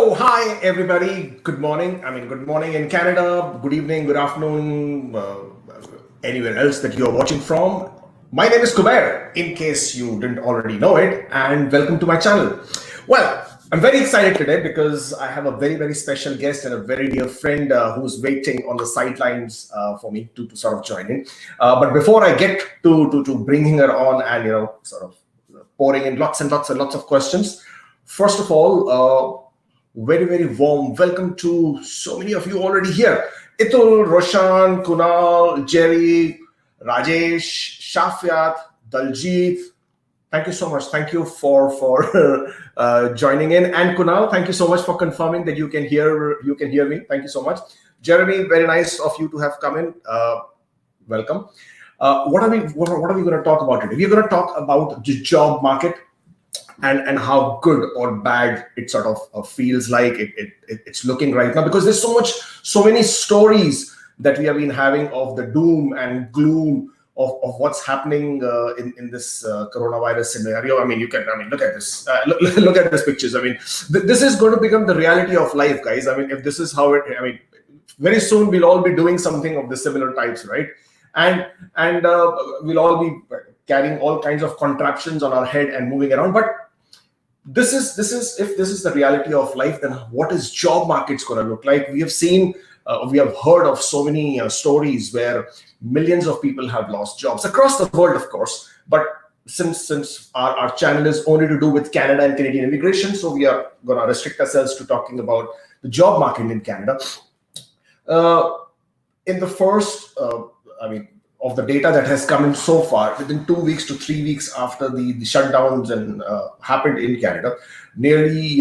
So, hi everybody. Good morning. Good morning in Canada. Good evening, good afternoon, anywhere else that you're watching from. My name is Kubeir, in case you didn't already know it, and welcome to my channel. Well, I'm very excited today because I have a very special guest and a very dear friend who's waiting on the sidelines for me to sort of join in. But before I get to bringing her on and sort of pouring in lots and lots of questions, first of all, very warm welcome to so many of you already here. Itul, Roshan, Kunal, Jerry, Rajesh, Shafiat, Daljit. Thank you so much. Thank you for joining in. And Kunal, thank you so much for confirming that you can hear me. Thank you so much. Jeremy, very nice of you to have come in. Welcome. What are we going to talk about today? We're going to talk about the job market and how good or bad it sort of feels like it's looking right now, because there's so many stories that we have been having of the doom and gloom of what's happening in this coronavirus scenario. Look at this. Look at these pictures. This is going to become the reality of life, guys. If this is how very soon we'll all be doing something of the similar types, right? And we'll all be carrying all kinds of contraptions on our head and moving around. But this is if this is the reality of life, then what is job markets going to look like? We have heard of so many stories where millions of people have lost jobs across the world, of course. But since our channel is only to do with Canada and Canadian immigration, so we are going to restrict ourselves to talking about the job market in Canada. In the first, of the data that has come in so far, within 2 weeks to 3 weeks after the shutdowns and happened in Canada, nearly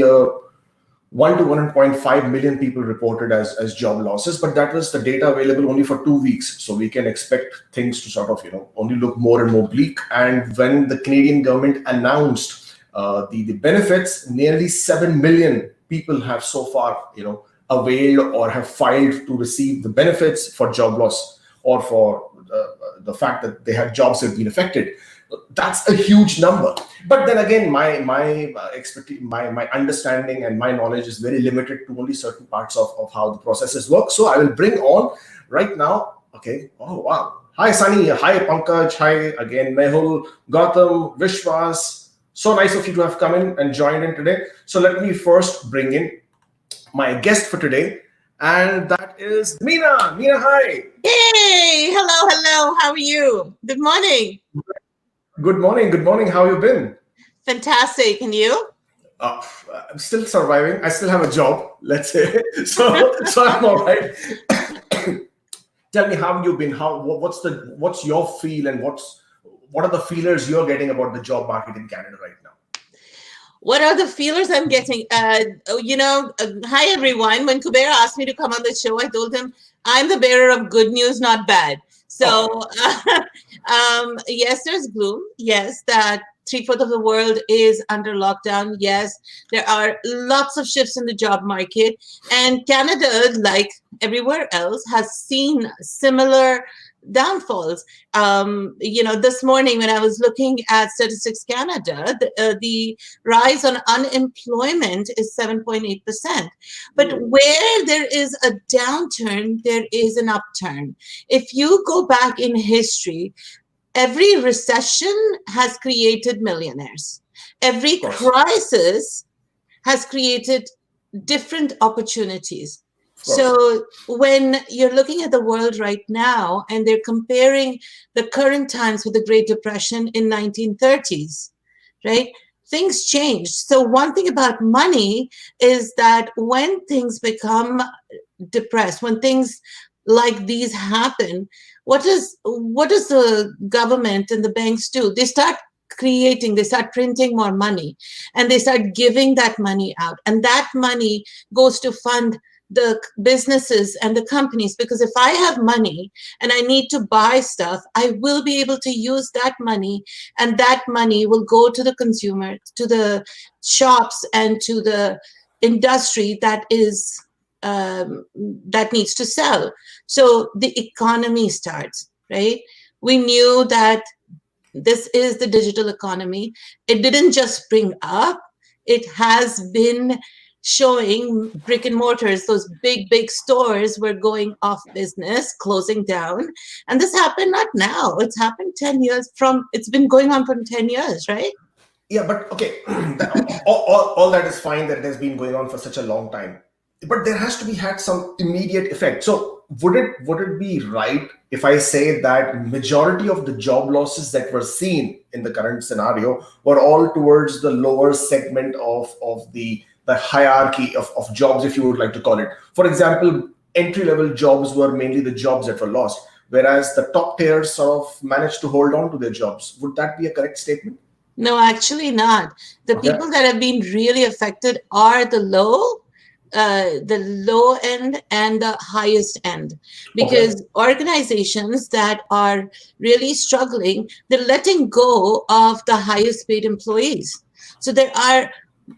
1 to 1.5 million people reported as job losses. But that was the data available only for 2 weeks. So we can expect things to sort of, only look more and more bleak. And when the Canadian government announced the benefits, nearly 7 million people have so far, availed or have filed to receive the benefits for job loss or for the fact that they had jobs that have been affected. That's a huge number. But then again, my expertise, my understanding and my knowledge is very limited to only certain parts of how the processes work. So I will bring on right now. Okay. Oh, wow. Hi, Sunny. Hi, Pankaj. Hi again, Mehul, Gautam, Vishwas. So nice of you to have come in and joined in today. So let me first bring in my guest for today. And that is Meena. Meena, hi. Hey, hello. How are you? Good morning. Good morning. How have you been? Fantastic. And you? I'm still surviving. I still have a job, let's say. So I'm all right. Tell me, how have you been? What's your feel, and what are the feelers you're getting about the job market in Canada right now? What are the feelers I'm getting? Hi, everyone. When Kubeir asked me to come on the show, I told him I'm the bearer of good news, not bad. So, yes, there's gloom. Yes, that 3/4 of the world is under lockdown. Yes, there are lots of shifts in the job market. And Canada, like everywhere else, has seen similar downfalls. This morning when I was looking at Statistics Canada, the rise on unemployment is 7.8%. But where there is a downturn, there is an upturn. If you go back in history, every recession has created millionaires. Every crisis has created different opportunities. So when you're looking at the world right now and they're comparing the current times with the Great Depression in 1930s, right? Things changed. So one thing about money is that when things become depressed, when things like these happen, what does the government and the banks do? They start printing more money, and they start giving that money out. And that money goes to fund the businesses and the companies, because if I have money and I need to buy stuff, I will be able to use that money, and that money will go to the consumer, to the shops, and to the industry that needs to sell. So the economy starts, right? We knew that this is the digital economy. It didn't just spring up. It has been showing brick and mortars, those big stores were going off business, closing down. And this happened not now, it's happened 10 years it's been going on for 10 years, right? Yeah, but okay, all that is fine that it has been going on for such a long time, but there has to be had some immediate effect. So would it be right if I say that majority of the job losses that were seen in the current scenario were all towards the lower segment of the hierarchy of jobs, if you would like to call it? For example, entry level jobs were mainly the jobs that were lost, whereas the top tiers sort of managed to hold on to their jobs. Would that be a correct statement? No, actually not. The Okay. people that have been really affected are the low end and the highest end, because Okay. organizations that are really struggling, they're letting go of the highest paid employees. So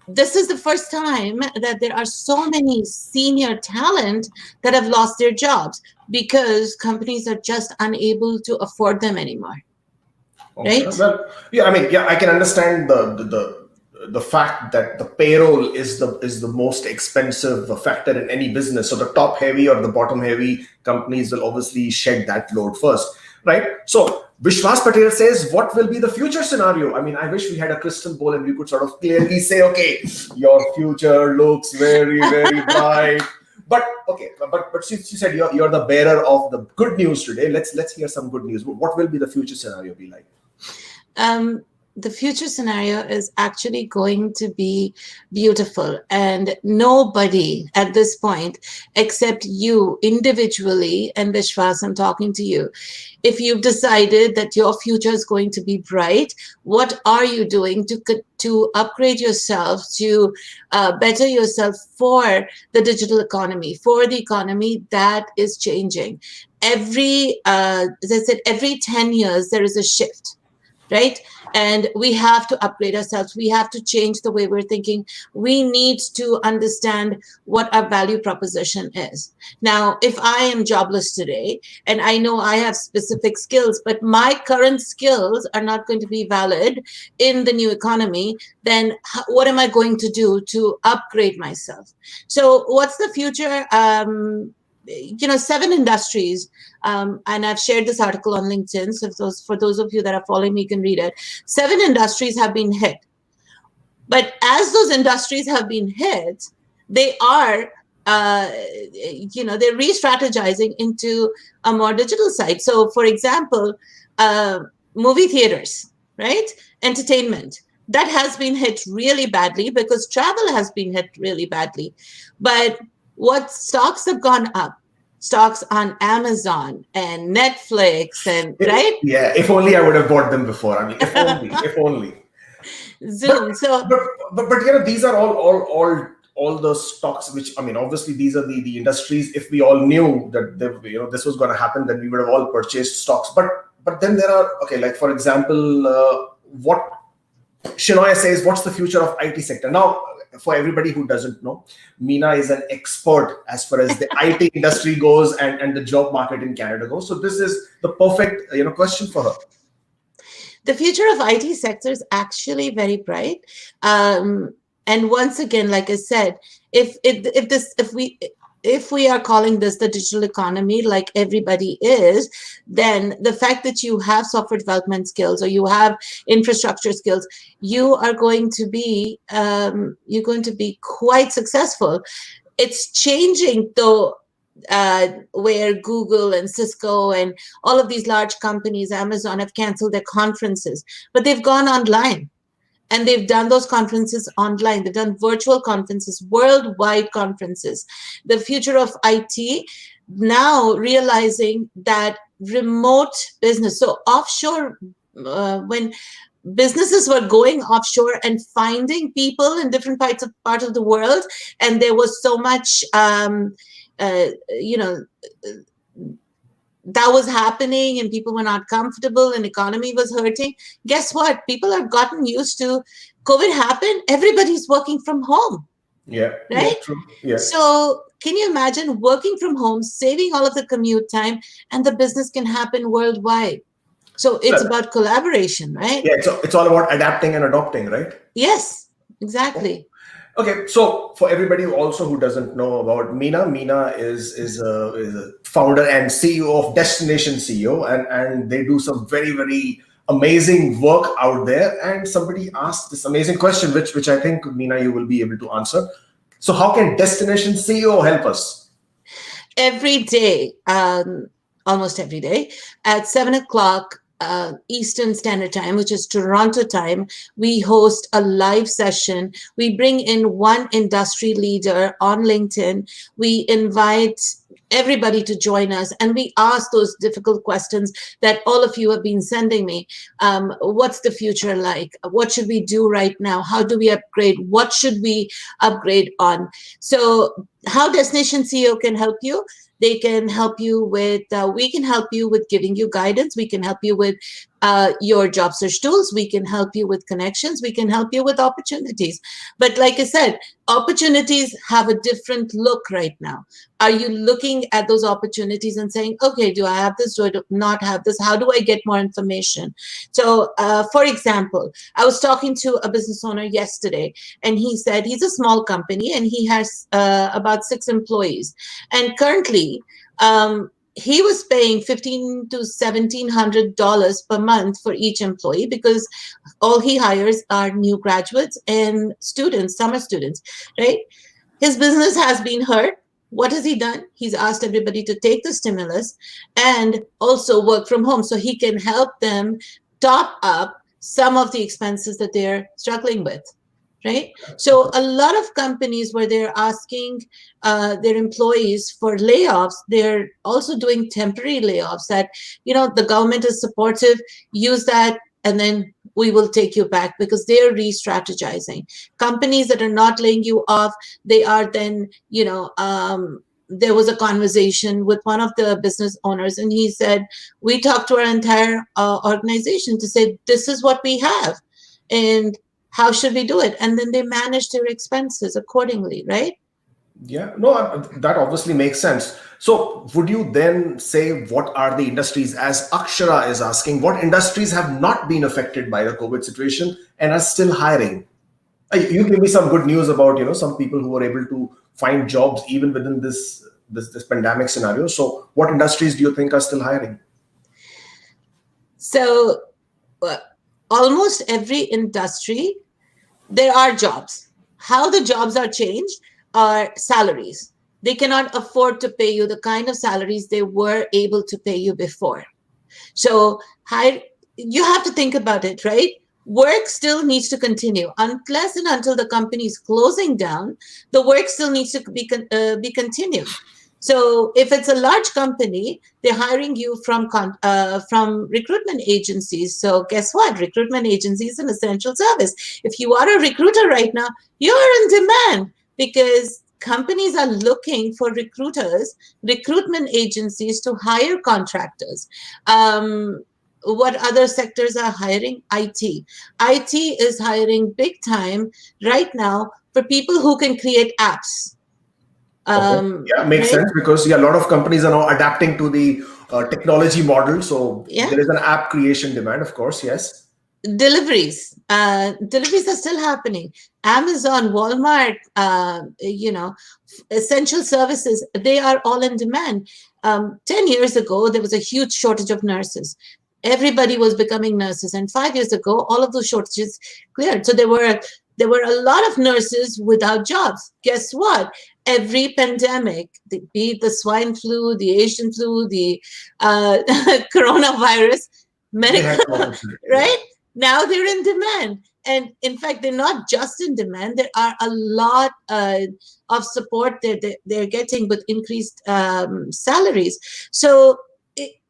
this is the first time that there are so many senior talent that have lost their jobs because companies are just unable to afford them anymore. Okay. Right? Well, yeah, I mean, yeah, I can understand the fact that the payroll is the most expensive factor in any business. So the top heavy or the bottom heavy companies will obviously shed that load first, right? So Vishwas Patel says, what will be the future scenario? I mean, I wish we had a crystal ball and we could sort of clearly say, okay, your future looks very, very bright. But okay, but since you said you're the bearer of the good news today, let's hear some good news. What will be the future scenario be like? The future scenario is actually going to be beautiful, and nobody at this point except you individually, and Vishwas, I'm talking to you. If you've decided that your future is going to be bright, what are you doing to upgrade yourself, to better yourself for the digital economy, for the economy that is changing? As I said, every 10 years there is a shift, right? And we have to upgrade ourselves. We have to change the way we're thinking. We need to understand what our value proposition is. Now, if I am jobless today and I know I have specific skills, but my current skills are not going to be valid in the new economy, then what am I going to do to upgrade myself? So what's the future? 7 industries, and I've shared this article on LinkedIn, so for those of you that are following me, you can read it. 7 industries have been hit, but as those industries have been hit, they are they're re-strategizing into a more digital side. So for example, movie theaters, right? Entertainment, that has been hit really badly because travel has been hit really badly. But what stocks have gone up? Stocks on Amazon and Netflix, and right? Yeah, if only I would have bought them before. I mean, if only. Zoom. But So but these are all the stocks which, I mean, obviously these are the industries. If we all knew that this was going to happen, then we would have all purchased stocks. But then there are, okay, like for example, what Shinoya says, what's the future of IT sector? Now, for everybody who doesn't know, Meena is an expert as far as the IT industry goes and the job market in Canada goes. So this is the perfect question for her. the future of IT sector is actually very bright. And once again, like I said, if we are calling this the digital economy, like everybody is, then the fact that you have software development skills or you have infrastructure skills, you are going to be quite successful. It's changing though, where Google and Cisco and all of these large companies, Amazon, have canceled their conferences, but they've gone online. And they've done those conferences online. They've done virtual conferences, worldwide conferences. The future of IT, now realizing that remote business, so offshore, when businesses were going offshore and finding people in different parts of the world, and there was so much, that was happening and people were not comfortable and economy was hurting. Guess what? People have gotten used to COVID happened. Everybody's working from home. Yeah. Right? Yeah, true. Yeah. So can you imagine working from home, saving all of the commute time, and the business can happen worldwide? So it's about collaboration, right? Yeah, it's all about adapting and adopting, right? Yes, exactly. Okay, so for everybody also who doesn't know about Meena, Meena is a founder and CEO of Destination CEO, and they do some very amazing work out there. And somebody asked this amazing question, which I think Meena you will be able to answer. So, how can Destination CEO help us? Every day, almost every day, at 7 o'clock Eastern Standard Time, which is Toronto time, we host a live session. We bring in one industry leader on LinkedIn. We invite everybody to join us, and we ask those difficult questions that all of you have been sending me. What's the future like? What should we do right now? How do we upgrade? What should we upgrade on? So how Destination CEO can help you? They can help you with, we can help you with giving you guidance. We can help you with your job search tools. We can help you with connections. We can help you with opportunities. But like I said, opportunities have a different look right now. Are you looking at those opportunities and saying, okay, do I have this? Do I not have this? How do I get more information? So for example, I was talking to a business owner yesterday, and he said he's a small company and he has about 6 employees. And currently, he was paying $1,500 to $1,700 per month for each employee, because all he hires are new graduates and students, summer students, right? His business has been hurt. What has he done? He's asked everybody to take the stimulus and also work from home so he can help them top up some of the expenses that they're struggling with. Right? So a lot of companies where they're asking their employees for layoffs, they're also doing temporary layoffs that, the government is supportive, use that, and then we will take you back, because they're re-strategizing. Companies that are not laying you off, they are then, there was a conversation with one of the business owners, and he said, we talked to our entire organization to say, this is what we have. And how should we do it? And then they manage their expenses accordingly, right? Yeah, no, that obviously makes sense. So, would you then say what are the industries, as Akshara is asking, what industries have not been affected by the COVID situation and are still hiring? You give me some good news about some people who were able to find jobs even within this pandemic scenario. So, what industries do you think are still hiring? So, almost every industry, there are jobs. How the jobs are changed are salaries. They cannot afford to pay you the kind of salaries they were able to pay you before. So you have to think about it, right? Work still needs to continue unless and until the company is closing down. The work still needs to be continued. So if it's a large company, they're hiring you from recruitment agencies. So guess what? Recruitment agency is an essential service. If you are a recruiter right now, you're in demand, because companies are looking for recruiters, recruitment agencies to hire contractors. What other sectors are hiring? IT. IT is hiring big time right now for people who can create apps. Okay. Yeah, makes sense, because a lot of companies are now adapting to the technology model. So there is an app creation demand, of course. Yes. Deliveries are still happening. Amazon, Walmart, essential services, they are all in demand. 10 years ago, there was a huge shortage of nurses. Everybody was becoming nurses, and 5 years ago, all of those shortages cleared. So there were a lot of nurses without jobs. Guess what? Every pandemic, be it the swine flu, the Asian flu, the coronavirus, medical, right? Now they're in demand. And in fact, they're not just in demand. There are a lot of support that they're getting with increased salaries. So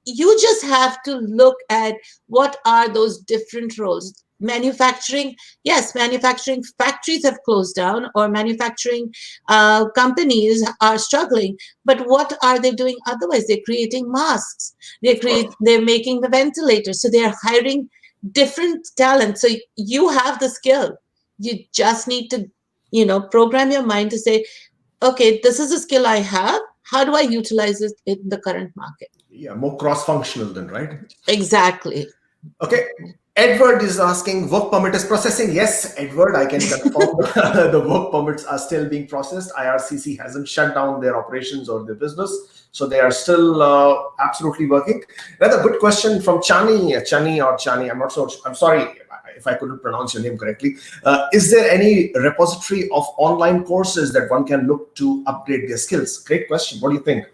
you just have to look at what are those different roles. Manufacturing, yes, manufacturing factories have closed down, or manufacturing companies are struggling. But what are they doing otherwise? They're creating masks. They're making the ventilators. So they're hiring different talent. So you have the skill. You just need to, program your mind to say, okay, this is a skill I have. How do I utilize it in the current market? Yeah, more cross-functional then, right? Exactly. Okay. Edward is asking, work permit is processing. Yes, Edward, I can confirm the work permits are still being processed. IRCC hasn't shut down their operations or their business, so they are still absolutely working. Another good question from Chani. I'm not so. I'm sorry if I couldn't pronounce your name correctly. Is there any repository of online courses that one can look to upgrade their skills? Great question. What do you think?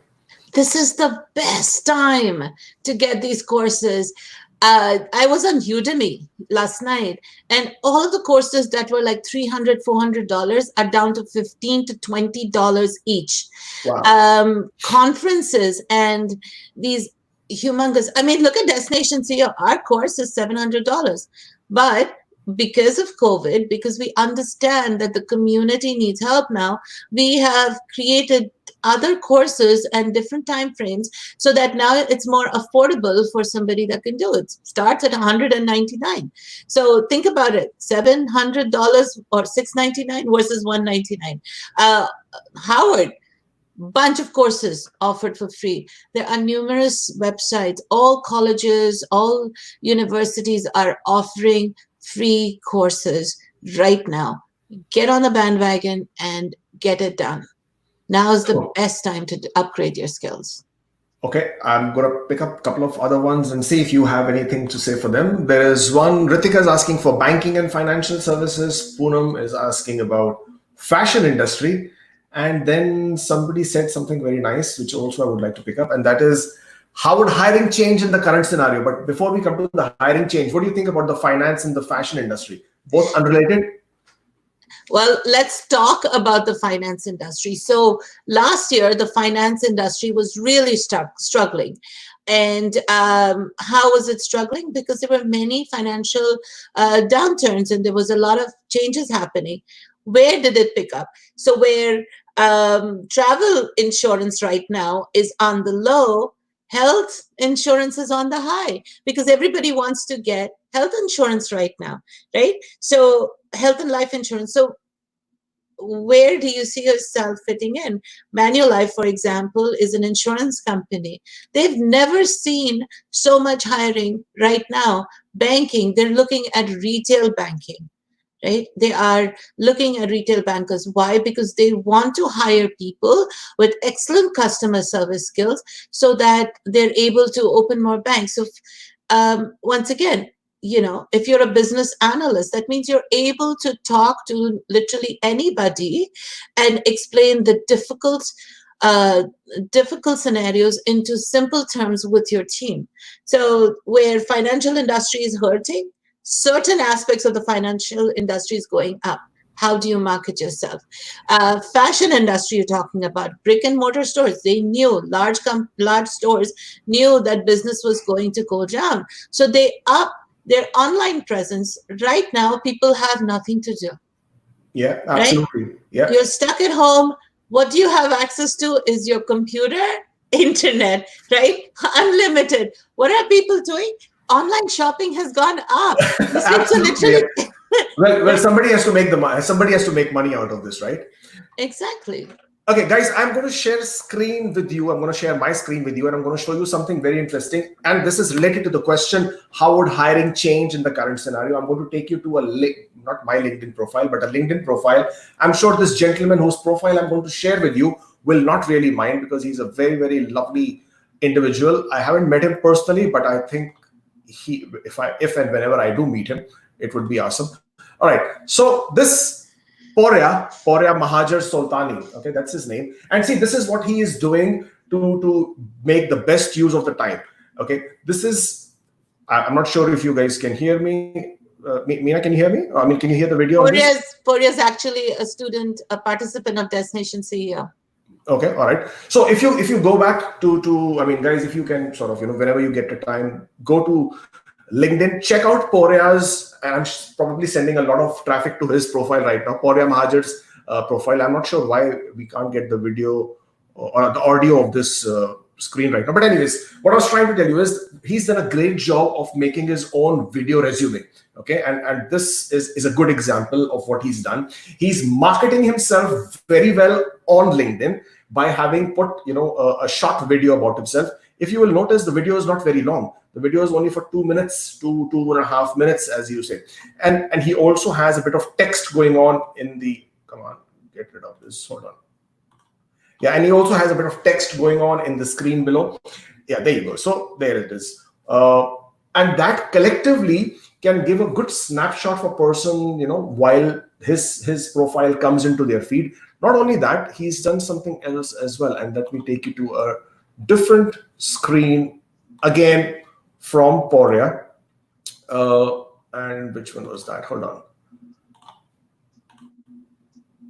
This is the best time to get these courses. I was on Udemy last night, and all of the courses that were like $300, $400 are down to $15 to $20 each. Wow. Conferences and these humongous, I mean, look at Destination CEO. Our course is $700. But because of COVID, because we understand that the community needs help now, we have created other courses and different time frames so that now it's more affordable for somebody that can do it. Starts at $199. So think about it, $700 or $699 versus $199. Howard, bunch of courses offered for free. There are numerous websites. All colleges, all universities are offering free courses right now. Get on the bandwagon and get it done. Now is the best time to upgrade your skills. Okay, I'm going to pick up a couple of other ones and see if you have anything to say for them. There is one, Ritika is asking for banking and financial services. Poonam is asking about fashion industry. And then somebody said something very nice, which also I would like to pick up. And that is, how would hiring change in the current scenario? But before we come to the hiring change, what do you think about the finance and the fashion industry? Both unrelated? Well, let's talk about the finance industry. So last year, the finance industry was really struggling. And how was it struggling? Because there were many financial downturns and there was a lot of changes happening. Where did it pick up? So where travel insurance right now is on the low, health insurance is on the high, because everybody wants to get health insurance right now, right? So health and life insurance. So where do you see yourself fitting in? Manulife, for example, is an insurance company. They've never seen so much hiring right now. Banking, they're looking at retail banking. Right? They are looking at retail bankers. Why? Because they want to hire people with excellent customer service skills so that they're able to open more banks. So once again, you know, if you're a business analyst, that means you're able to talk to literally anybody and explain the difficult scenarios into simple terms with your team. So where financial industry is hurting, certain aspects of the financial industry is going up. How do you market yourself? Fashion industry, you're talking about brick and mortar stores. They knew, large stores knew that business was going to go down. So they up their online presence. Right now, people have nothing to do. Yeah, absolutely. Right? Yeah. You're stuck at home. What do you have access to is your computer, internet, right? Unlimited. What are people doing? Online shopping has gone up. Absolutely. Well, somebody has to make somebody has to make money out of this, right? Exactly. Okay, guys, I'm going to share screen with you. I'm going to share my screen with you, and I'm going to show you something very interesting. And this is related to the question, how would hiring change in the current scenario? I'm going to take you to a link, not my LinkedIn profile, but a LinkedIn profile. I'm sure this gentleman whose profile I'm going to share with you will not really mind, because he's a very, very lovely individual. I haven't met him personally, but I think if and whenever I do meet him, it would be awesome. All right. So this Poria Mahajar Sultani, okay, that's his name. And see, this is what he is doing to make the best use of the time. Okay, this is, I'm not sure if you guys can hear me. Meena, can you hear me? I mean, can you hear the video? Poria is actually a participant of Destination CEO. Okay, all right. So if you go back to I mean, guys, if you can sort of, whenever you get the time, go to LinkedIn, check out Poria's, and I'm probably sending a lot of traffic to his profile right now, Poria Mahajar's profile. I'm not sure why we can't get the video or the audio of this screen right now. But anyways, what I was trying to tell you is he's done a great job of making his own video resume. Okay, and this is a good example of what he's done. He's marketing himself very well on LinkedIn by having put a short video about himself. If you will notice, the video is not very long. The video is only for 2 minutes, 2.5 minutes, as you say. And he also has a bit of text going on in the, come on, get rid of this, hold on. Yeah, and he also has a bit of text going on in the screen below. Yeah, there you go. So there it is. And that collectively can give a good snapshot for person, while his profile comes into their feed. Not only that, he's done something else as well. And let me take you to a different screen again from Poria. And which one was that? Hold on.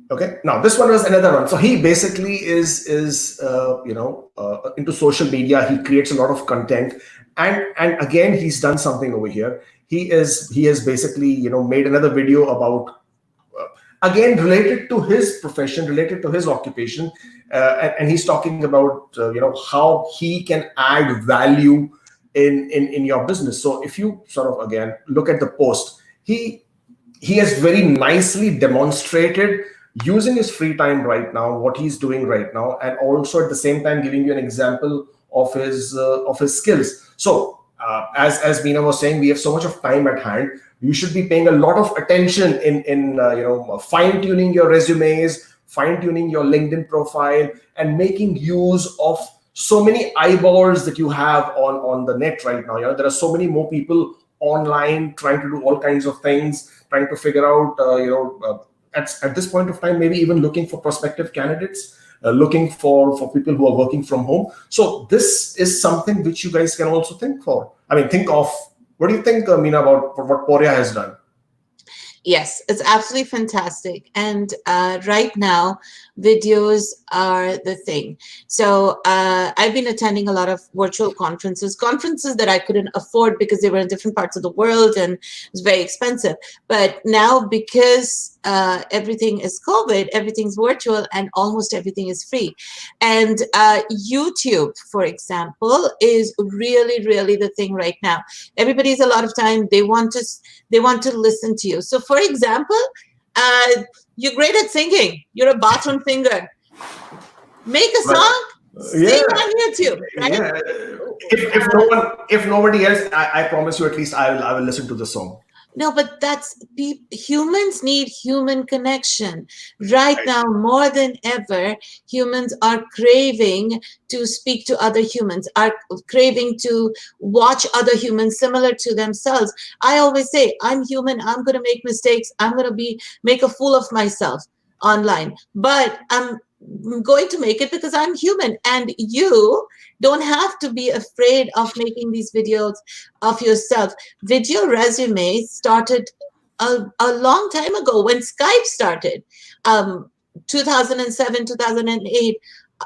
Okay, now this one was another one. So he basically is into social media. He creates a lot of content, and again he's done something over here. He has basically made another video about again related to his profession, related to his occupation, and he's talking about how he can add value in your business. So if you sort of again look at the post, he has very nicely demonstrated using his free time right now, what he's doing right now, and also at the same time giving you an example of his skills. So as Meena was saying, we have so much of time at hand. You should be paying a lot of attention in fine tuning your resumes, fine tuning your LinkedIn profile, and making use of so many eyeballs that you have on the net right now. There are so many more people online trying to do all kinds of things, trying to figure out at this point of time, maybe even looking for prospective candidates, looking for people who are working from home. So this is something which you guys can also think of. What do you think, Meena, about what Poria has done? Yes, it's absolutely fantastic. And right now, videos are the thing. So I've been attending a lot of virtual conferences that I couldn't afford because they were in different parts of the world and it was very expensive. But now, because everything is COVID, everything's virtual and almost everything is free. And YouTube, for example, is really, really the thing right now. Everybody's a lot of time, they want to listen to you. So for example, you're great at singing. You're a bathroom singer. Make a song, sing on YouTube, right? Yeah. If nobody else, I promise you, at least I will listen to the song. No, but humans need human connection. Right now, more than ever, humans are craving to speak to other humans, are craving to watch other humans similar to themselves. I always say, I'm human, I'm going to make mistakes, I'm going to make a fool of myself online, but I'm going to make it because I'm human, and you don't have to be afraid of making these videos of yourself. Video resumes started a long time ago when Skype started, 2007, 2008.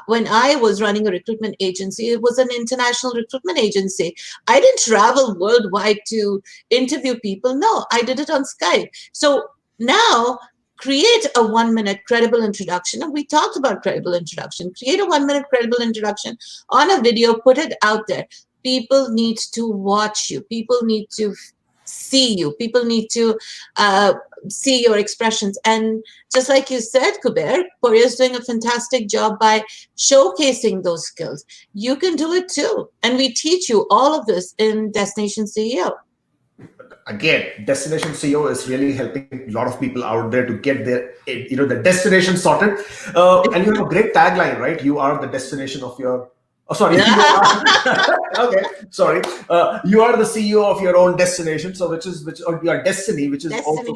When I was running a recruitment agency, it was an international recruitment agency. I didn't travel worldwide to interview people. No, I did it on Skype. So now, create a 1-minute credible introduction. And we talked about credible introduction. Create a 1-minute credible introduction on a video, put it out there. People need to watch you. People need to see you. People need to see your expressions. And just like you said, Kubeir, Poria is doing a fantastic job by showcasing those skills. You can do it too. And we teach you all of this in Destination CEO. Again, Destination CEO is really helping a lot of people out there to get the destination sorted. And you have a great tagline, right? You are the destination of your. Oh, sorry. Okay, sorry. You are the CEO of your own destination. So, your destiny, which is destiny. Also,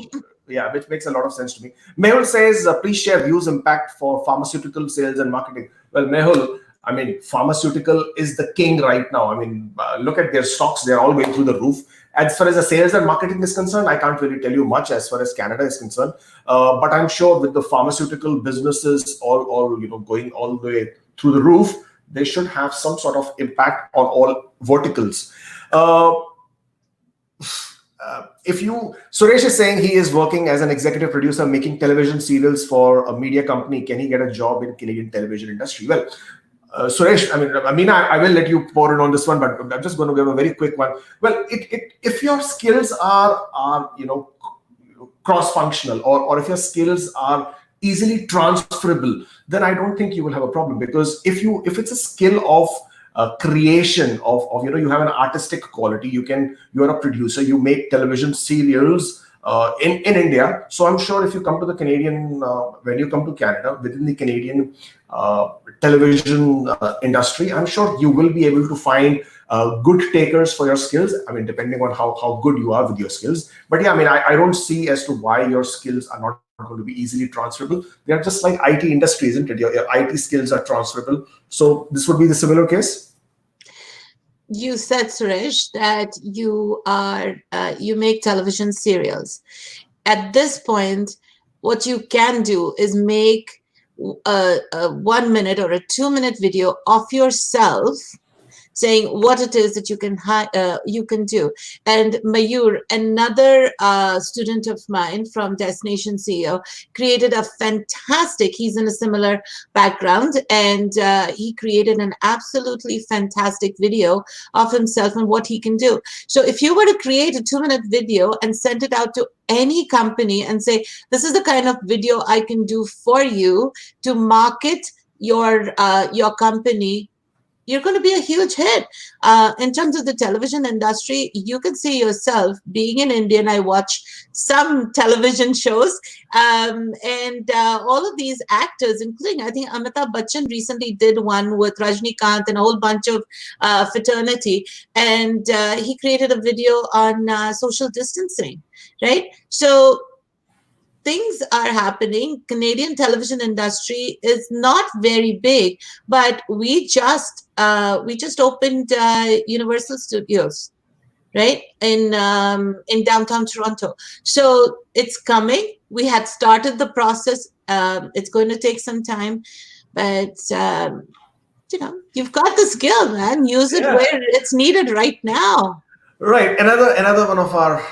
which makes a lot of sense to me. Mehul says, please share views impact for pharmaceutical sales and marketing. Well, Mehul, pharmaceutical is the king right now. Look at their stocks; they're all going through the roof. As far as the sales and marketing is concerned, I can't really tell you much as far as Canada is concerned. But I'm sure with the pharmaceutical businesses all going all the way through the roof, they should have some sort of impact on all verticals. Suresh is saying he is working as an executive producer making television serials for a media company. Can he get a job in Canadian television industry? Well, Suresh, Meena, I will let you pour in on this one, but I'm just going to give a very quick one. Well, if your skills are cross-functional, or if your skills are easily transferable, then I don't think you will have a problem. Because if it's a skill of creation of you have an artistic quality. You're a producer, you make television serials in India. So I'm sure if you come to the Canadian, when you come to Canada, within the Canadian television industry, I'm sure you will be able to find good takers for your skills. I mean, depending on how good you are with your skills. But yeah, I mean, I don't see as to why your skills are not going to be easily transferable. They are just like IT industry, isn't it? Your IT skills are transferable. So this would be the similar case. You said, Suresh, that you make television serials. At this point, what you can do is make a 1 minute or a 2 minute video of yourself saying what it is that you can do. And Mayur, another student of mine from Destination CEO, created a fantastic, he's in a similar background, and he created an absolutely fantastic video of himself and what he can do. So if you were to create a 2 minute video and send it out to any company and say, this is the kind of video I can do for you to market your company, you're going to be a huge hit. In terms of the television industry, you can see yourself being an Indian. I watch some television shows, and all of these actors, including I think Amitabh Bachchan recently did one with Rajnikant and a whole bunch of fraternity, and he created a video on social distancing, right? So things are happening. Canadian television industry is not very big, but we just opened Universal Studios, right, in downtown Toronto. So it's coming. We had started the process. It's going to take some time, but you've got the skill, man. Use it where it's needed right now. Right. Another one of our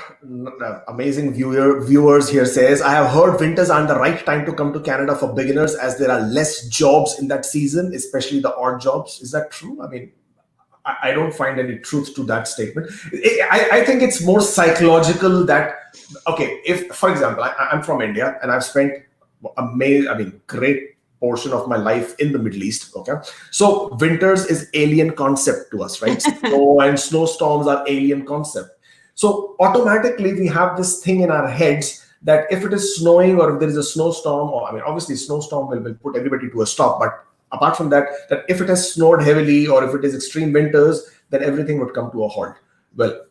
amazing viewers here says, I have heard winters aren't the right time to come to Canada for beginners as there are less jobs in that season, especially the odd jobs. Is that true? I mean, I don't find any truth to that statement. I think it's more psychological that, okay, if, for example, I'm from India and I've spent great portion of my life in the Middle East. Okay, so winters is alien concept to us, right? Snow and snowstorms are alien concept. So automatically we have this thing in our heads that if it is snowing or if there is a snowstorm, or I mean, obviously snowstorm will put everybody to a stop. But apart from that, that if it has snowed heavily or if it is extreme winters, then everything would come to a halt. Well,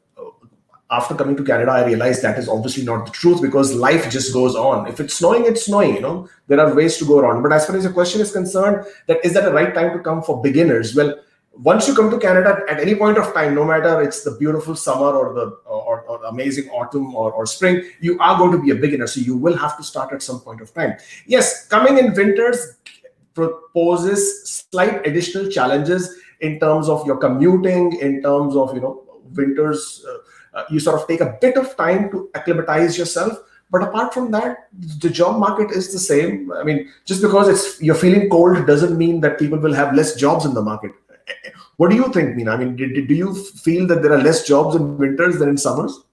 after coming to Canada, I realized that is obviously not the truth because life just goes on. If it's snowing, it's snowing, there are ways to go around. But as far as your question is concerned, that is that a right time to come for beginners? Well, once you come to Canada at any point of time, no matter it's the beautiful summer or the amazing autumn or spring, you are going to be a beginner. So you will have to start at some point of time. Yes, coming in winters proposes slight additional challenges in terms of your commuting, in terms of, winters, you sort of take a bit of time to acclimatize yourself. But apart from that, the job market is the same. I mean, just because you're feeling cold doesn't mean that people will have less jobs in the market. What do you think, Meena? I mean, do you feel that there are less jobs in winters than in summers?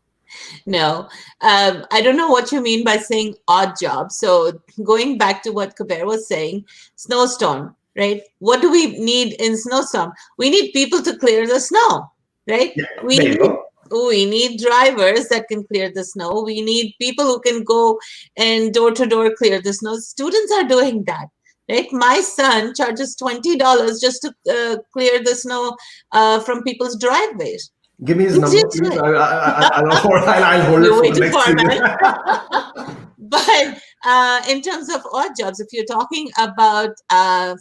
No, I don't know what you mean by saying odd jobs. So going back to what Kubeir was saying, snowstorm, right? What do we need in snowstorm? We need people to clear the snow, right? Yeah, We need drivers that can clear the snow. We need people who can go and door to door clear the snow. Students are doing that, right? My son charges $20 just to clear the snow from people's driveways. Give me his number, please. I'll hold it for the next season. But in terms of odd jobs, if you're talking about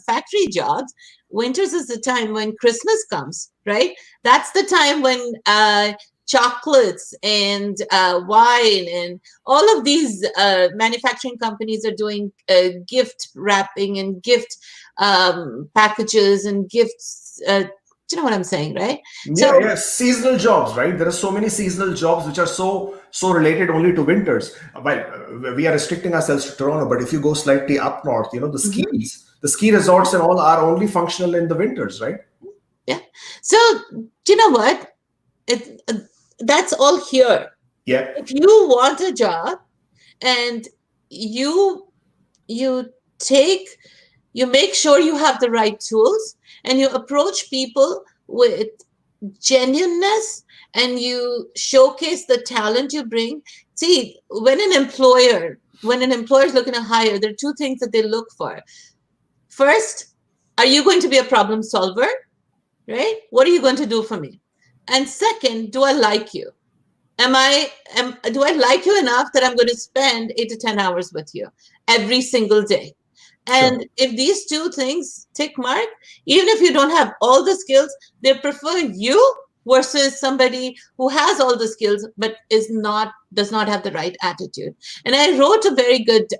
factory jobs, winters is the time when Christmas comes, right? That's the time when chocolates and wine and all of these manufacturing companies are doing gift wrapping and gift packages and gifts. Do you know what I'm saying, right? Yeah, seasonal jobs, right? There are so many seasonal jobs which are so related only to winters. Well, we are restricting ourselves to Toronto, but if you go slightly up north, the ski resorts and all are only functional in the winters, right? Yeah. So do you know what? That's all here. Yeah. If you want a job and you make sure you have the right tools and you approach people with genuineness and you showcase the talent you bring. See, when an employer is looking to hire, there are two things that they look for. First, are you going to be a problem solver? Right? What are you going to do for me? And second, do I like you? Do I like you enough that I'm going to spend 8 to 10 hours with you every single day? Sure. And if these two things tick mark, even if you don't have all the skills, they prefer you versus somebody who has all the skills but does not have the right attitude. And I wrote a very good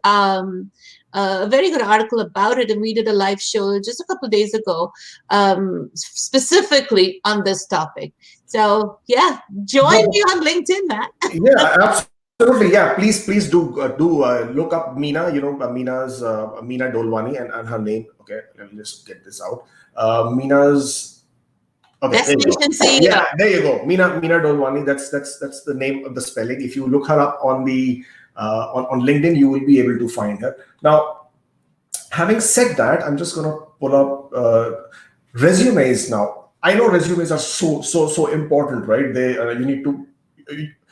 article about it, and we did a live show just a couple of days ago, specifically on this topic. So yeah, join me on LinkedIn, Matt. Yeah, absolutely. Yeah, please do look up Meena. Meena's Meena Dowlwani and her name. Okay, let me just get this out. Meena's okay. There you go. Destination CEO. Yeah, there you go. Meena Dowlwani. That's the name of the spelling. If you look her up on the on LinkedIn, you will be able to find her. Now, having said that, I'm just gonna pull up resumes now. I know resumes are so important, right? They you need to,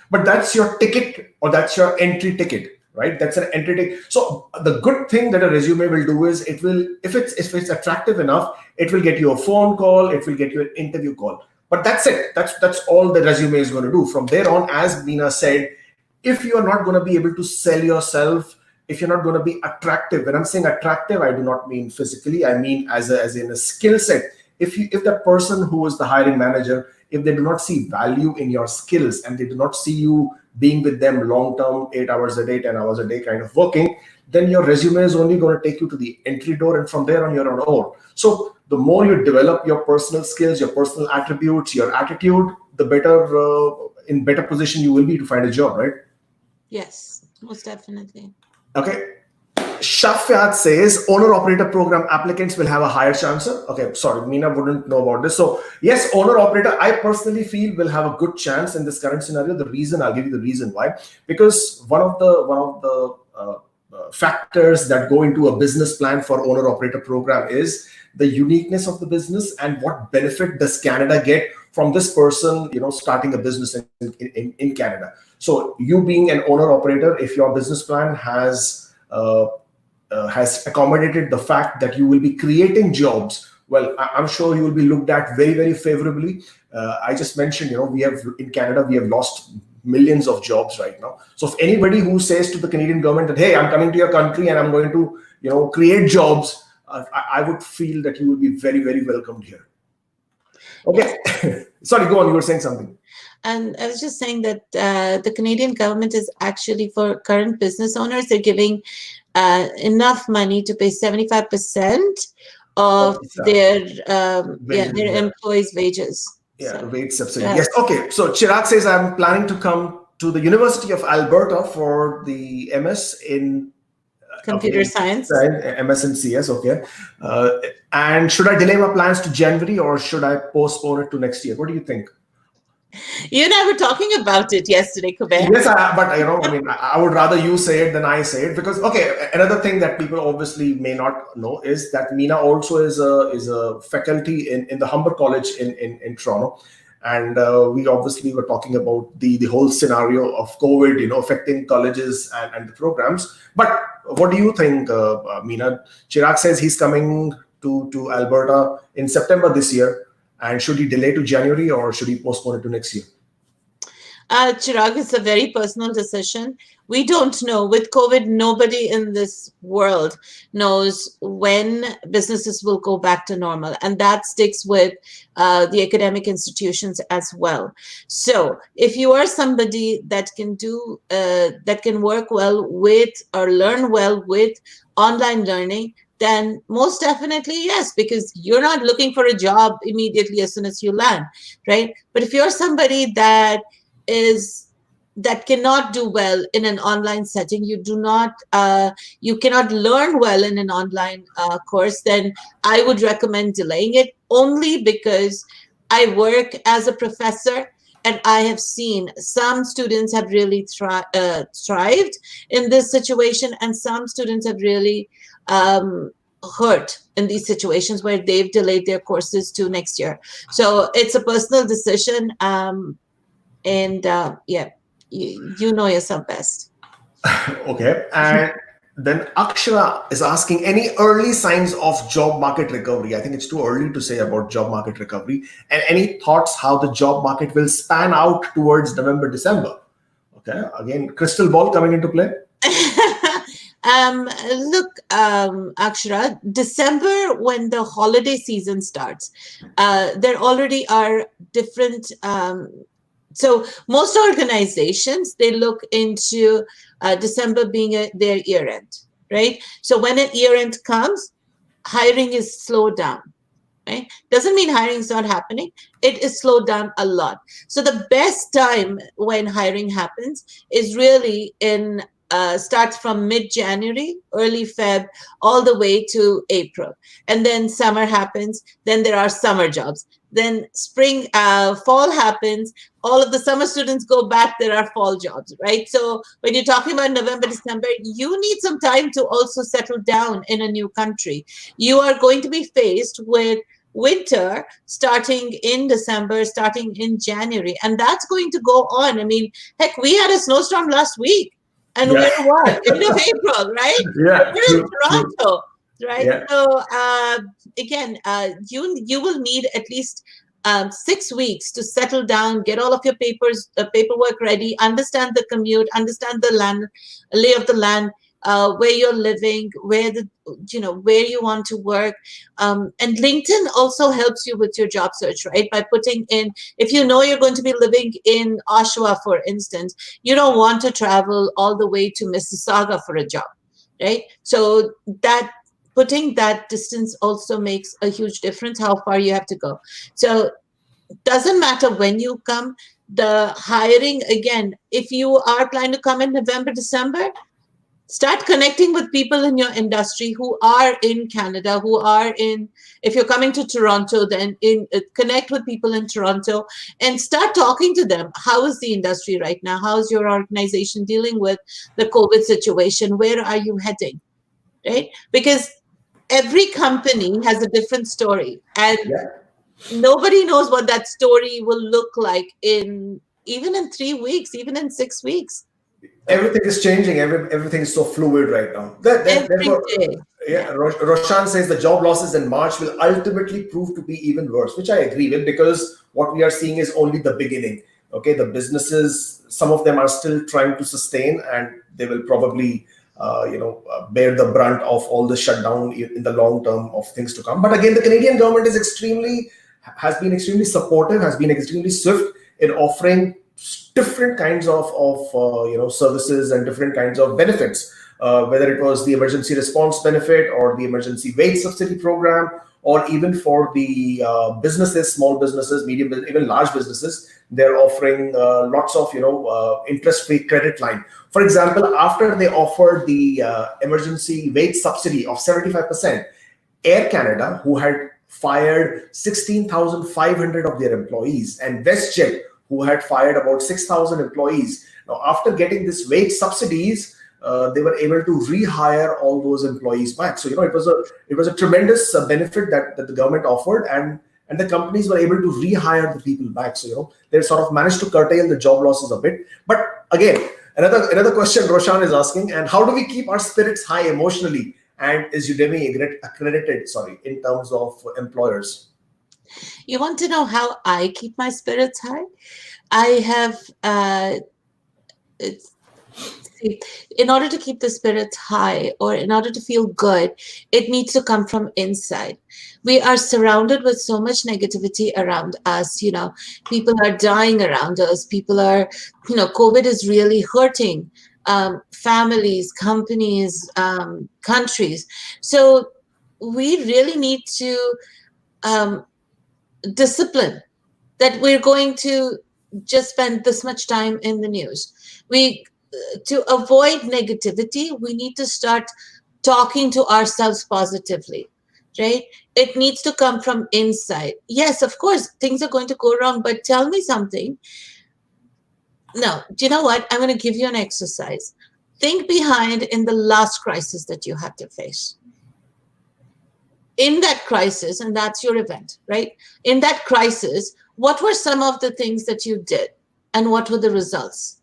but that's your ticket or that's your entry ticket, right? That's an entry ticket. So the good thing that a resume will do is it will, if it's attractive enough, it will get you a phone call, it will get you an interview call. But that's it. That's all the resume is going to do. From there on, as Meena said, if you are not going to be able to sell yourself, if you're not going to be attractive, when I'm saying attractive, I do not mean physically, I mean as in a skill set. If that person who is the hiring manager, if they do not see value in your skills and they do not see you being with them long term, 8 hours a day, 10 hours a day kind of working, then your resume is only going to take you to the entry door, and from there on you're on own. So the more you develop your personal skills, your personal attributes, your attitude, the better in better position you will be to find a job, right? Yes, most definitely. Okay. Shafyat says owner operator program applicants will have a higher chance. Okay, sorry, Meena wouldn't know about this. So yes, owner operator, I personally feel will have a good chance in this current scenario. The reason, I'll give you the reason why. Because one of the factors that go into a business plan for owner operator program is the uniqueness of the business and what benefit does Canada get from this person, starting a business in Canada. So you being an owner operator, if your business plan has accommodated the fact that you will be creating jobs, well, I'm sure you will be looked at very, very favorably. I just mentioned, we have in Canada, we have lost millions of jobs right now. So if anybody who says to the Canadian government that, hey, I'm coming to your country and I'm going to, create jobs, I would feel that you will be very, very welcomed here. Okay. Yes. Sorry, go on. You were saying something. And I was just saying that the Canadian government is actually, for current business owners, they're giving enough money to pay 75% of their employees' wages. Yeah, so, wage subsidy. Yes. Okay. So Chirag says, I'm planning to come to the University of Alberta for the MS in computer science. MS and CS. Okay. And should I delay my plans to January or should I postpone it to next year? What do you think? You and I were talking about it yesterday, Kubeir. Yes, but I would rather you say it than I say it, because another thing that people obviously may not know is that Meena also is a faculty in the Humber College in Toronto, and we obviously were talking about the whole scenario of COVID, affecting colleges and the programs. But what do you think, Meena? Chirag says he's coming to Alberta in September this year. And should he delay to January or should he postpone it to next year? Chirag, it's a very personal decision. We don't know. With COVID, nobody in this world knows when businesses will go back to normal. And that sticks with the academic institutions as well. So if you are somebody that can work well with or learn well with online learning, then most definitely yes, because you're not looking for a job immediately as soon as you land, right? But if you're somebody that cannot do well in an online setting, you cannot learn well in an online course, then I would recommend delaying it, only because I work as a professor and I have seen some students have really thrived in this situation, and some students have really hurt in these situations where they've delayed their courses to next year. So it's a personal decision. And yeah, you know yourself best. Okay. And then Akshara is asking any early signs of job market recovery. I think it's too early to say about job market recovery. And any thoughts how the job market will span out towards November, December? Okay. Again, crystal ball coming into play. Look, Akshara, December, when the holiday season starts, there already are different. So most organizations, they look into December being their year end, right? So when an year end comes, hiring is slowed down. Right? Doesn't mean hiring is not happening. It is slowed down a lot. So the best time when hiring happens is really in starts from mid-January, early Feb, all the way to April. And then summer happens. Then there are summer jobs. Then spring, fall happens. All of the summer students go back. There are fall jobs, right? So when you're talking about November, December, you need some time to also settle down in a new country. You are going to be faced with winter starting in December, starting in January, and that's going to go on. I mean, heck, we had a snowstorm last week, and Yeah. we're what, end of April, right? Yeah. We're in True. True. Toronto, right? Yeah. So again, you will need at least 6 weeks to settle down, get all of your paperwork ready, understand the commute, understand the land, lay of the land, where you're living, where you want to work. And LinkedIn also helps you with your job search, right? By putting in, if you know you're going to be living in Oshawa, for instance, you don't want to travel all the way to Mississauga for a job, right? So that putting that distance also makes a huge difference, how far you have to go. So doesn't matter when you come, the hiring, again, if you are planning to come in November, December, start connecting with people in your industry who are in Canada, who are in, if you're coming to Toronto, then connect with people in Toronto and start talking to them. How is the industry right now? How is your organization dealing with the COVID situation? Where are you heading? Right? Because every company has a different story, and Yeah. nobody knows what that story will look like even in 3 weeks, even in 6 weeks. Everything is changing. Everything is so fluid right now. Every Therefore, day. yeah, Roshan says the job losses in March will ultimately prove to be even worse, which I agree with, because what we are seeing is only the beginning. Okay, the businesses, some of them are still trying to sustain, and they will probably, bear the brunt of all the shutdown in the long term of things to come. But again, the Canadian government has been extremely supportive, has been extremely swift in offering different kinds of services and different kinds of benefits, whether it was the emergency response benefit or the emergency wage subsidy program, or even for the businesses, small businesses, medium, even large businesses, they're offering lots of interest-free credit line. For example, after they offered the emergency wage subsidy of 75%, Air Canada, who had fired 16,500 of their employees, and WestJet, who had fired about 6,000 employees. Now, after getting this wage subsidies, they were able to rehire all those employees back. So it was a tremendous benefit that the government offered, and the companies were able to rehire the people back. So they sort of managed to curtail the job losses a bit. But again, another question Roshan is asking: and how do we keep our spirits high emotionally? And is Udemy accredited? In terms of employers. You want to know how I keep my spirits high? I have, see, in order to keep the spirits high, or in order to feel good, it needs to come from inside. We are surrounded with so much negativity around us. People are dying around us. People are, COVID is really hurting families, companies, countries. So we really need to discipline that we're going to just spend this much time in the news. To avoid negativity, we need to start talking to ourselves positively, right? It needs to come from inside. Yes, of course, things are going to go wrong, but tell me something. No, do you know what? I'm going to give you an exercise. Think behind in the last crisis that you had to face. in that crisis, and that's your event, right? In that crisis, what were some of the things that you did and what were the results?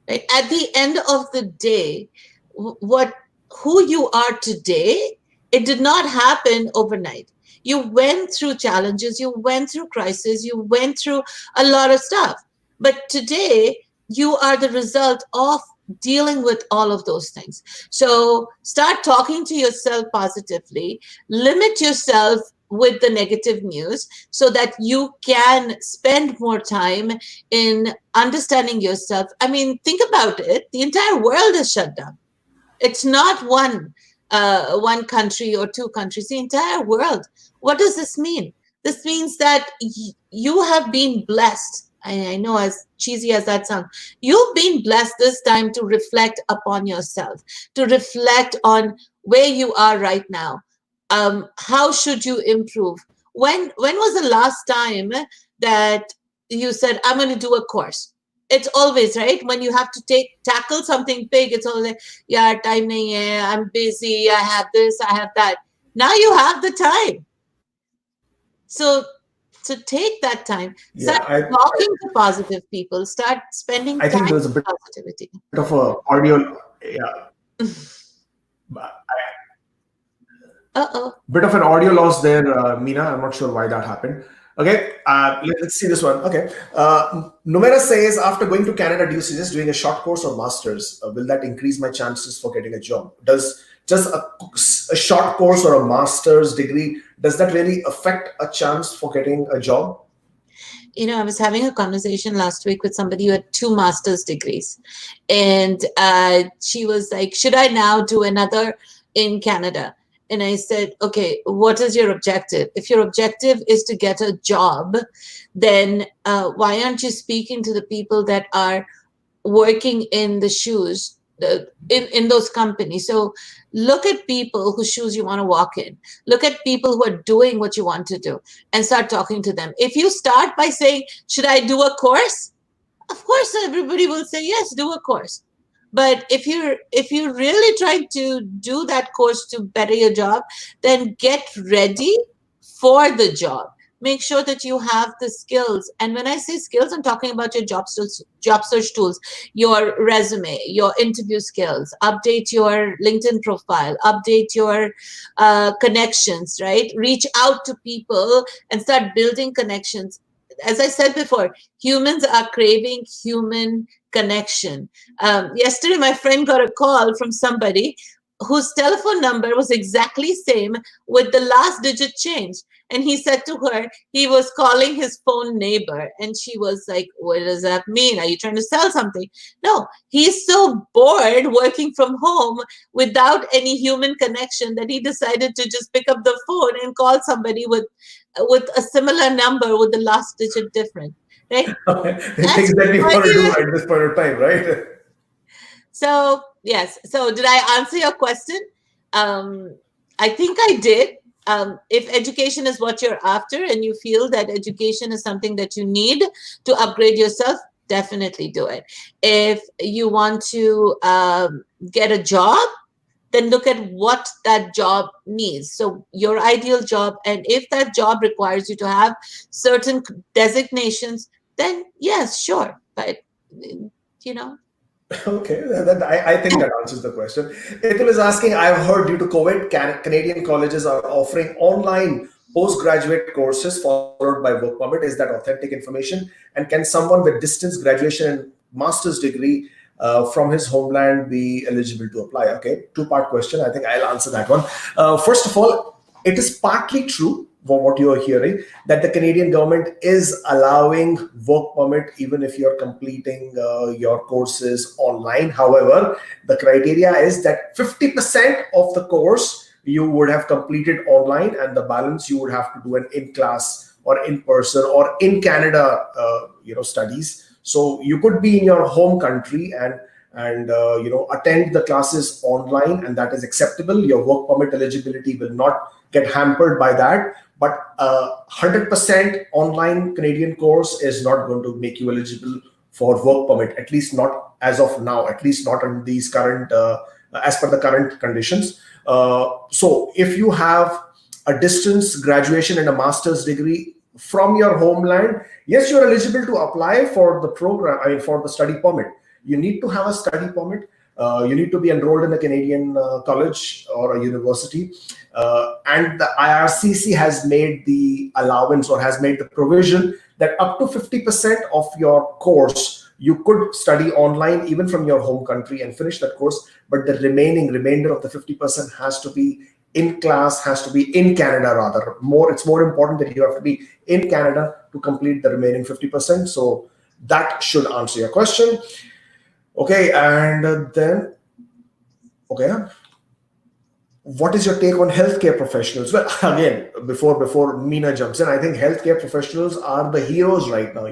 Right? At the end of the day, who you are today, it did not happen overnight. You went through challenges, you went through crises, you went through a lot of stuff. But today, you are the result of dealing with all of those things. So start talking to yourself positively, limit yourself with the negative news so that you can spend more time in understanding yourself. I mean, think about it. The entire world is shut down. It's not one country or two countries, the entire world. What does this mean? This means that you have been blessed. I know, as cheesy as that sounds, you've been blessed this time to reflect upon yourself, to reflect on where you are right now. How should you improve? When was the last time that you said, I'm going to do a course? It's always, right, when you have to tackle something big, it's always like, yeah, time nahi hai, I'm busy, I have this, I have that. Now you have the time. So to take that time, start talking to positive people, start spending time I think there's a with bit positivity. of a audio, yeah, bit of an audio loss there, Meena. I'm not sure why that happened. Okay, let's see this one. Okay, Numera says, after going to Canada, do you suggest doing a short course or masters? Will that increase my chances for getting a job? Does just a short course or a master's degree, does that really affect a chance for getting a job? You know, I was having a conversation last week with somebody who had 2 master's degrees, and she was like, should I now do another in Canada? And I said, okay, what is your objective? If your objective is to get a job, then why aren't you speaking to the people that are working in the shoes, in those companies? So look at people whose shoes you want to walk in. Look at people who are doing what you want to do and start talking to them. If you start by saying, should I do a course? Of course, everybody will say, yes, do a course. But if you're really trying to do that course to better your job, then get ready for the job. Make sure that you have the skills. And when I say skills, I'm talking about your job search tools, your resume, your interview skills, update your LinkedIn profile, update your connections, right? Reach out to people and start building connections. As I said before, humans are craving human connection. Yesterday, my friend got a call from somebody whose telephone number was exactly same with the last digit changed. And he said to her, he was calling his phone neighbor. And she was like, what does that mean? Are you trying to sell something? No, he's so bored working from home without any human connection that he decided to just pick up the phone and call somebody with a similar number with the last digit different, right? It's exactly what to do at this point of time, right? So, yes. So did I answer your question? I think I did. If education is what you're after and you feel that education is something that you need to upgrade yourself, definitely do it. If you want to get a job, then look at what that job needs. So your ideal job, and if that job requires you to have certain designations, then yes, sure. But, you know. Okay, I think that answers the question. Itul is asking, I've heard due to COVID, Canadian colleges are offering online postgraduate courses followed by work permit. Is that authentic information? And can someone with distance graduation and master's degree from his homeland be eligible to apply? Okay, 2-part question. I think I'll answer that one. First of all, it is partly true for what you are hearing, that the Canadian government is allowing work permit even if you're completing your courses online. However, the criteria is that 50% of the course you would have completed online, and the balance you would have to do an in-class or in-person or in Canada, studies. So you could be in your home country and attend the classes online, and that is acceptable. Your work permit eligibility will not get hampered by that. But 100% online Canadian course is not going to make you eligible for work permit, at least not as of now, at least not in these current, as per the current conditions. So if you have a distance graduation and a master's degree from your homeland, yes, you're eligible to apply for the program, I mean, for the study permit. You need to have a study permit. You need to be enrolled in a Canadian college or a university. And the IRCC has made the allowance or has made the provision that up to 50% of your course you could study online even from your home country and finish that course, but the remainder of the 50% has to be in class, has to be in Canada rather. It's more important that you have to be in Canada to complete the remaining 50%. So that should answer your question. Okay, and then, okay, what is your take on healthcare professionals? Well, again, before Meena jumps in, I think healthcare professionals are the heroes right now,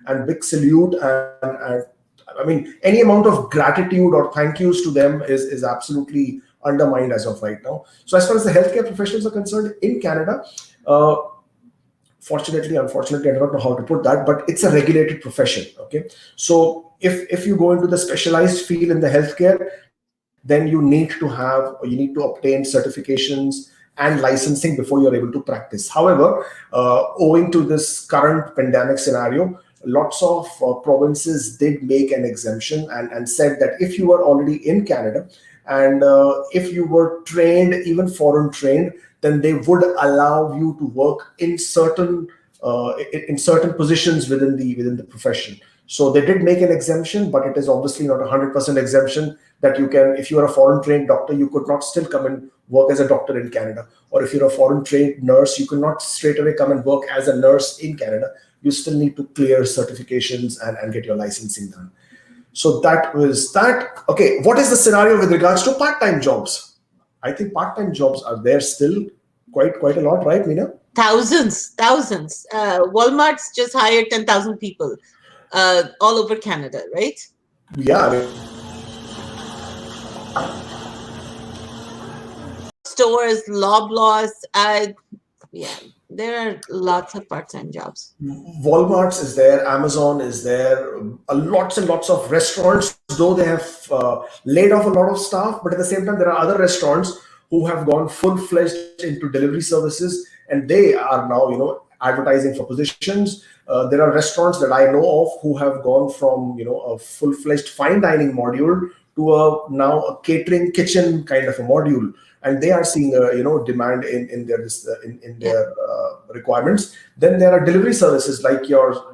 and big salute, and I mean, any amount of gratitude or thank yous to them is absolutely undermined as of right now. So as far as the healthcare professionals are concerned in Canada, fortunately, unfortunately, I don't know how to put that, but it's a regulated profession. Okay, so if you go into the specialized field in the healthcare, then you need to obtain certifications and licensing before you're able to practice. However, owing to this current pandemic scenario, lots of provinces did make an exemption and said that if you were already in Canada and if you were trained, even foreign trained, then they would allow you to work in certain positions within the profession. So they did make an exemption, but it is obviously not 100% exemption that you can, if you are a foreign trained doctor, you could not still come and work as a doctor in Canada. Or if you're a foreign trained nurse, you could not straight away come and work as a nurse in Canada. You still need to clear certifications and get your licensing done. So that was that. Okay, what is the scenario with regards to part-time jobs? I think part-time jobs are there still quite a lot, right, Meena? Thousands. Walmart's just hired 10,000 people all over Canada, right? Yeah, I mean, stores, Loblaws, yeah, there are lots of part-time jobs. Walmart's is there, Amazon is there, lots and lots of restaurants, though they have laid off a lot of staff, but at the same time, there are other restaurants who have gone full-fledged into delivery services, and they are now, advertising for positions. There are restaurants that I know of who have gone from, a full-fledged fine dining module to now a catering kitchen kind of a module. And they are seeing demand in their requirements. Then there are delivery services like your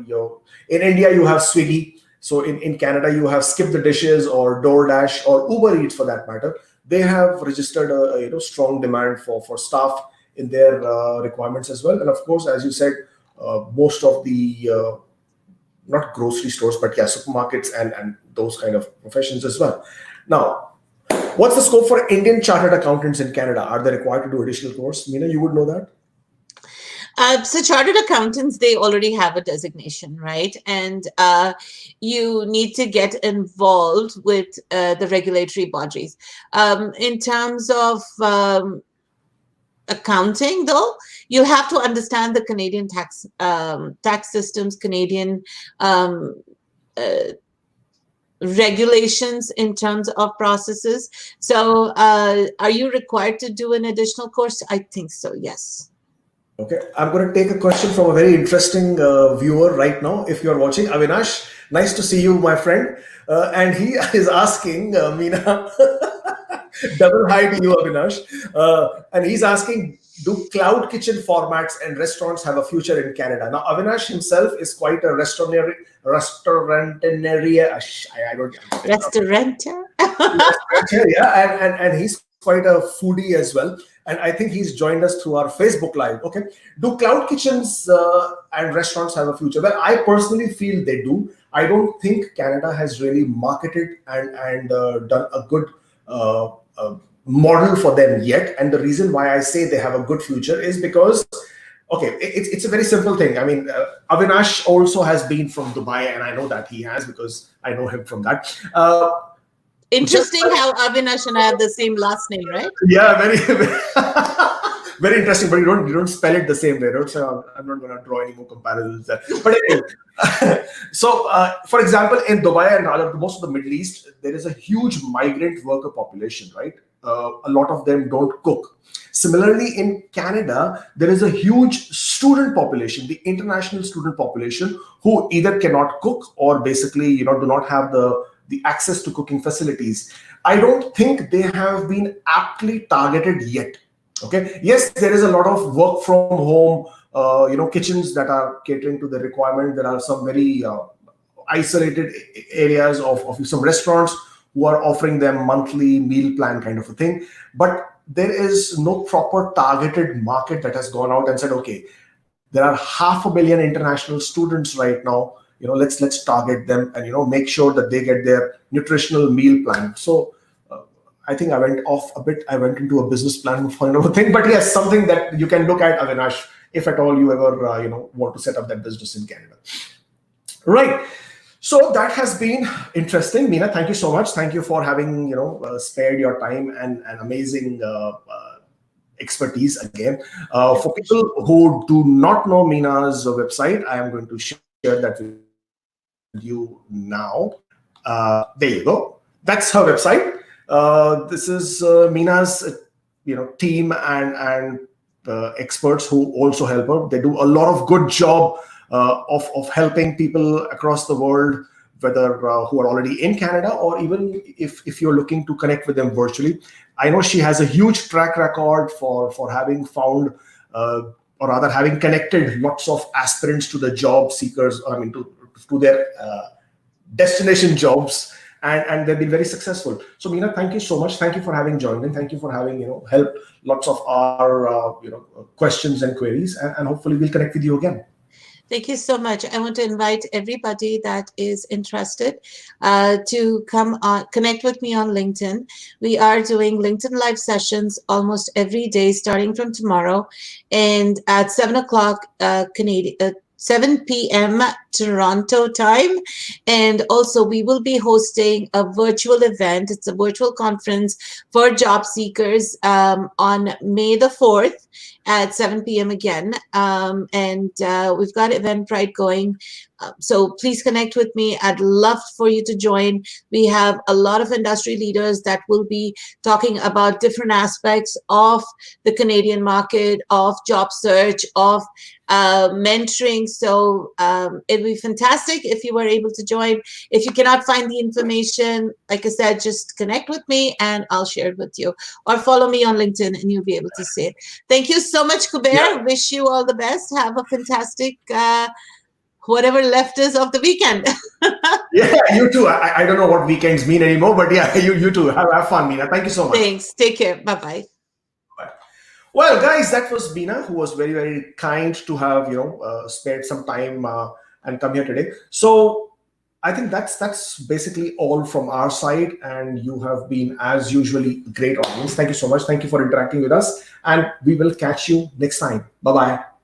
in India you have Swiggy. So in Canada you have Skip the Dishes or DoorDash or Uber Eats for that matter. They have registered a strong demand for staff in their requirements as well. And of course, as you said, most of the not grocery stores, but yeah, supermarkets and those kind of professions as well. Now, what's the scope for Indian chartered accountants in Canada? Are they required to do additional course? Meena, you would know that? So chartered accountants, they already have a designation, right? And you need to get involved with the regulatory bodies. In terms of accounting, though, you have to understand the Canadian tax systems, Canadian regulations in terms of processes. So are you required to do an additional course? I think so, yes. Okay, I'm going to take a question from a very interesting viewer right now. If you're watching, Avinash, nice to see you, my friend. And he is asking, Meena, double hi to you, Avinash. And he's asking, do cloud kitchen formats and restaurants have a future in Canada? Now, Avinash himself is quite a restaurateur. Yeah, and he's quite a foodie as well. And I think he's joined us through our Facebook Live. Okay, do cloud kitchens and restaurants have a future? Well, I personally feel they do. I don't think Canada has really marketed and done a good model for them yet. And the reason why I say they have a good future is because, okay, it's a very simple thing. I mean, Avinash also has been from Dubai, and I know that he has because I know him from that. Interesting how Avinash and I have the same last name, right? Yeah, very, very interesting. But you don't spell it the same way. Don't say, I'm not going to draw any more comparisons there. But anyway, so for example, in Dubai and most of the Middle East, there is a huge migrant worker population, right? a lot of them don't cook. Similarly, in Canada, there is a huge student population, the international student population, who either cannot cook or basically, do not have the access to cooking facilities. I don't think they have been aptly targeted yet. Okay. Yes, there is a lot of work from home, kitchens that are catering to the requirement. There are some very isolated areas of some restaurants who are offering them monthly meal plan kind of a thing. But there is no proper targeted market that has gone out and said, okay, there are 500 million international students right now. Let's target them and make sure that they get their nutritional meal plan. So I think I went off a bit. I went into a business plan for another thing, but yes, something that you can look at, Avinash, if at all you ever want to set up that business in Canada. Right. So that has been interesting. Meena, thank you so much. Thank you for having spared your time and amazing expertise again. For people who do not know Meena's website, I am going to share that with you now. There you go. That's her website. This is Meena's team and experts who also help her. They do a lot of good job of helping people across the world, whether who are already in Canada or even if you're looking to connect with them virtually. I know she has a huge track record for having found or rather having connected lots of aspirants to the job seekers, to their destination jobs, and they've been very successful. So Meena, thank you so much. Thank you for having joined in. Thank you for having helped lots of our questions and queries, and hopefully we'll connect with you again. Thank you so much. I want to invite everybody that is interested to come on, connect with me on LinkedIn. We are doing LinkedIn live sessions almost every day, starting from tomorrow, and at 7 o'clock 7 p.m. Toronto time. And also we will be hosting a virtual event. It's a virtual conference for job seekers on May the 4th at 7 p.m. again. We've got Eventbrite going. So please connect with me. I'd love for you to join. We have a lot of industry leaders that will be talking about different aspects of the Canadian market, of job search, of mentoring. So it'd be fantastic if you were able to join. If you cannot find the information, like I said, just connect with me and I'll share it with you, or follow me on LinkedIn and you'll be able to see it. Thank you so much, Kubeir. Yeah. Wish you all the best. Have a fantastic whatever left is of the weekend. Yeah, you too. I don't know what weekends mean anymore, but yeah, you too. Have fun, Meena. Thank you so much. Thanks. Take care. Bye-bye. Well, guys, that was Meena, who was very, very kind to have spared some time and come here today. So I think that's basically all from our side, and you have been, as usually, a great audience. Thank you so much. Thank you for interacting with us, and we will catch you next time. Bye-bye.